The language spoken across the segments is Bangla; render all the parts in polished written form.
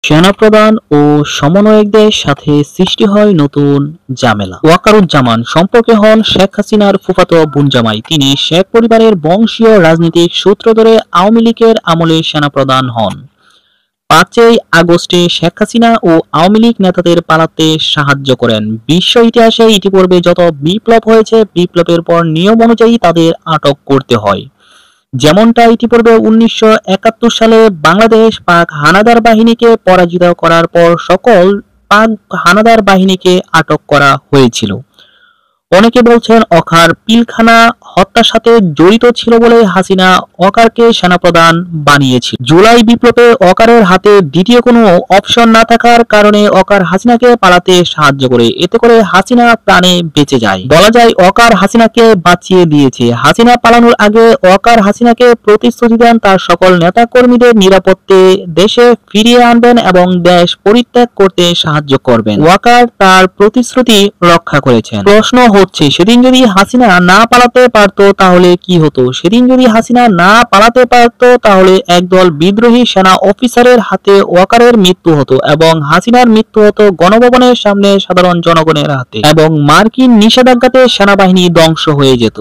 সেনাপ্রধান ও সমন্বয়কদের সাথে সৃষ্টি হয় নতুন ঝামেলা। ওয়াকারুজ্জামান সম্পর্কে হন শেখ হাসিনার ফুফাতো বোন জামাই। তিনি শেখ পরিবারের বংশীয় রাজনৈতিক সূত্র ধরে আওয়ামী লীগের আমলে সেনাপ্রধান হন। ৫ই আগস্টে শেখ হাসিনা ও আওয়ামী লীগ নেতাদের পালাতে সাহায্য করেন। বিশ্ব ইতিহাসে ইতিপূর্বে যত বিপ্লব হয়েছে, বিপ্লবের পর নিয়ম অনুযায়ী তাদের আটক করতে হয়। যেমনটা ইতিপূর্বে ১৯৭১ সালে বাংলাদেশ পাক হানাদার বাহিনীকে পরাজিত করার পর সকল পাক হানাদার বাহিনীকে আটক করা হয়েছিল। অনেকে বলছেন অকার পিলখানা হত্যার সাথে জড়িত ছিল বলে হাসিনা অকারকে সেনাপ্রধান বানিয়েছিল। জুলাই বিপ্লবে অকারের হাতে দ্বিতীয় কোনো অপশন না থাকার কারণে অকার হাসিনাকে পালাতে সাহায্য করে। এতে করে হাসিনা প্রাণে বেঁচে যায়। বলা যায় অকার হাসিনাকে বাঁচিয়ে দিয়েছে। হাসিনা পালানোর আগে অকার হাসিনাকে প্রতিশ্রুতি দেন তার সকল নেতাকর্মীদের নিরাপত্তে দেশে ফিরিয়ে আনবেন এবং দেশ পরিত্যাগ করতে সাহায্য করবেন। ওয়াকার তার প্রতিশ্রুতি রক্ষা করেছেন। প্রশ্ন হচ্ছে, সেদিন যদি হাসিনা না পালাতে পারতো তাহলে কি হতো? সেদিন যদি হাসিনা না পালাতে পারতো তাহলে একদল বিদ্রোহী সেনা অফিসারের হাতে ওয়াকারের মৃত্যু হতো এবং হাসিনার মৃত্যু হতো গণভবনের সামনে সাধারণ জনগণের হাতে এবং মার্কিন নিষেধাজ্ঞাতে সেনাবাহিনী ধ্বংস হয়ে যেত।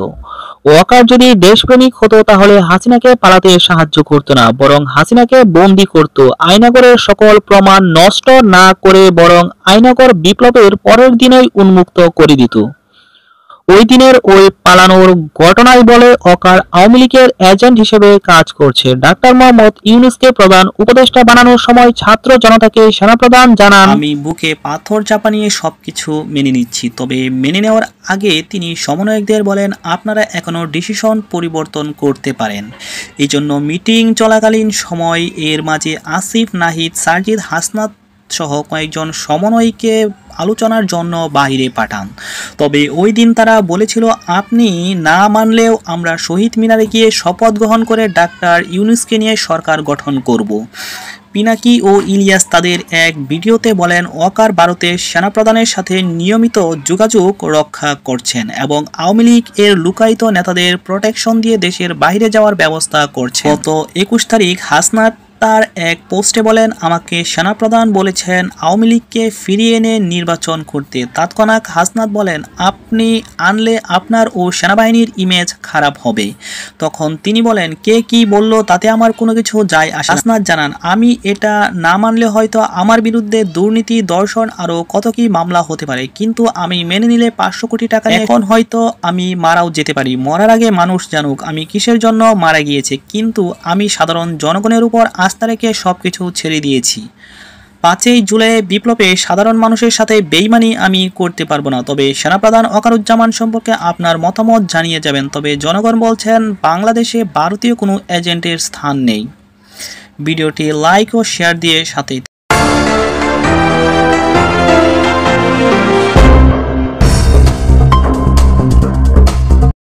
ওয়াকার যদি দেশপ্রেমিক হতো তাহলে হাসিনাকে পালাতে সাহায্য করতো না, বরং হাসিনাকে বন্দী করত। আয়নাগরের সকল প্রমাণ নষ্ট না করে বরং আয়নাগর বিপ্লবের পরের দিনই উন্মুক্ত করে দিত। ওই দিনের ওই পালানোর ঘটনায় বলে অকার আওয়ামী লীগের এজেন্ট হিসেবে কাজ করছে। ডাক্তার মোহাম্মদ ইউনূসকে প্রধান উপদেষ্টা বানানোর সময় ছাত্র জনতাকে সেনাপ্রধান জানান, আমি বুকে পাথর চাপা নিয়ে সবকিছু মেনে নিচ্ছি। তবে মেনে নেওয়ার আগে তিনি সমন্বয়কদের বলেন, আপনারা এখনো ডিসিশন পরিবর্তন করতে পারেন। এই জন্য মিটিং চলাকালীন সময় এর মাঝে আসিফ, নাহিদ, সারজিদ, হাসনাত সহ কয়েকজন সমন্বয়কে আলোচনার জন্য বাহিরে পাঠান। তবে ওই দিন তারা বলেছিল, আপনি না মানলেও আমরা শহীদ মিনারে গিয়ে শপথ গ্রহণ করে ডাক্তার ইউনূসকে নিয়ে সরকার গঠন করব। পিনাকি ও ইলিয়াস তাদের এক ভিডিওতে বলেন, ওয়াকার ভারতের সেনাপ্রধানের সাথে নিয়মিত যোগাযোগ রক্ষা করছেন এবং আওয়ামী লীগ এর লুকায়িত নেতাদের প্রোটেকশন দিয়ে দেশের বাইরে যাওয়ার ব্যবস্থা করছেন। গত ২১ তারিখ হাসনাত তার এক পোস্টে বলেন, আমাকে সেনাপ্রধান বলেছেন আওয়ামী লীগকে ফিরিয়ে এনে নির্বাচন করতে। তৎক্ষণাৎ হাসনাত বলেন, আপনি আনলে আপনার ও সেনাবাহিনীর ইমেজ খারাপ হবে। তখন তিনি বলেন, কে কি বলল তাতে আমার কোনো কিছু যায় আসে না। হাসনাত জানান, আমি এটা না মানলে হয়তো আমার বিরুদ্ধে দুর্নীতি, ধর্ষণ আরও কত কি মামলা হতে পারে, কিন্তু আমি মেনে নিলে ৫০০ কোটি টাকা এখন হয়তো আমি মারাও যেতে পারি। মরার আগে মানুষ জানুক আমি কিসের জন্য মারা গিয়েছে, কিন্তু আমি সাধারণ জনগণের উপর আস্থা রেখে সবকিছু ছেড়ে দিয়েছি। ৫ই জুলাই বিপ্লবে সাধারণ মানুষের সাথে বেইমানি আমি করতে পারবো না। তবে সেনাপ্রধান ওয়াকারুজ্জামান সম্পর্কে আপনার মতামত জানিয়ে যাবেন। তবে জনগণ বলছেন, বাংলাদেশে ভারতীয় কোনো এজেন্টের স্থান নেই। ভিডিওটি লাইক ও শেয়ার দিয়ে সাথেই